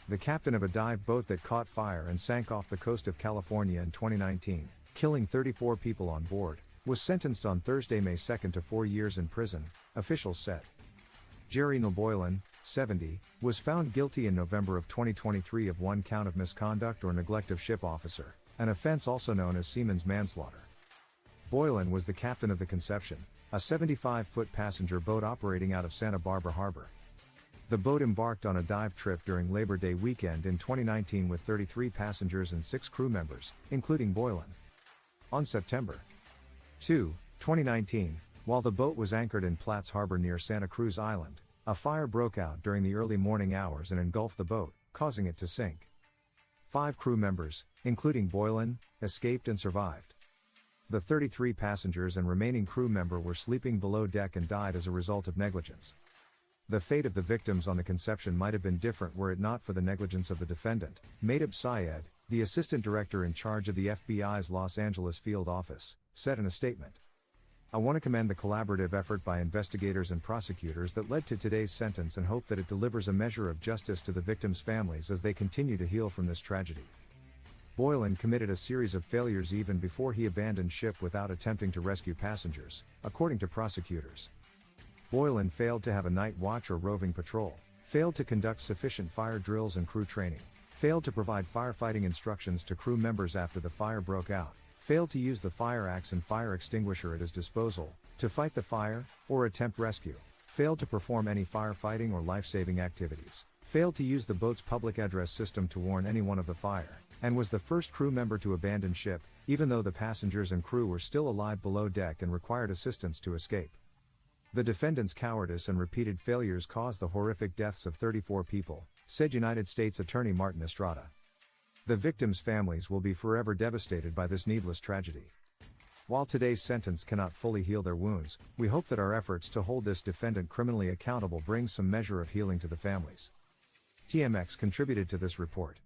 the captain of a dive boat that caught fire and sank off the coast of California in 2019, killing 34 people on board, was sentenced on Thursday, May 2 to 4 years in prison, officials said. Nehl Boylan, 70, was found guilty in November of 2023 of one count of misconduct or neglect of ship officer, an offense also known as seaman's manslaughter. Boylan was the captain of the Conception, a 75-foot passenger boat operating out of Santa Barbara Harbor. The boat embarked on a dive trip during Labor Day weekend in 2019 with 33 passengers and 6 crew members, including Boylan. On September 2, 2019, while the boat was anchored in Platts Harbor near Santa Cruz Island, a fire broke out during the early morning hours and engulfed the boat, causing it to sink. 5 crew members, including Boylan, escaped and survived. The 33 passengers and remaining crew member were sleeping below deck and died as a result of negligence. The fate of the victims on the Conception might have been different were it not for the negligence of the defendant, Mahtab Syed, the assistant director in charge of the FBI's Los Angeles field office, said in a statement. I want to commend the collaborative effort by investigators and prosecutors that led to today's sentence and hope that it delivers a measure of justice to the victims' families as they continue to heal from this tragedy. Boylan committed a series of failures even before he abandoned ship without attempting to rescue passengers, according to prosecutors. Boylan failed to have a night watch or roving patrol, failed to conduct sufficient fire drills and crew training, failed to provide firefighting instructions to crew members after the fire broke out, failed to use the fire axe and fire extinguisher at his disposal, to fight the fire, or attempt rescue, failed to perform any firefighting or life-saving activities, failed to use the boat's public address system to warn anyone of the fire, and was the first crew member to abandon ship, even though the passengers and crew were still alive below deck and required assistance to escape. The defendant's cowardice and repeated failures caused the horrific deaths of 34 people, said United States Attorney Martin Estrada. The victims' families will be forever devastated by this needless tragedy. While today's sentence cannot fully heal their wounds, we hope that our efforts to hold this defendant criminally accountable brings some measure of healing to the families. TMX contributed to this report.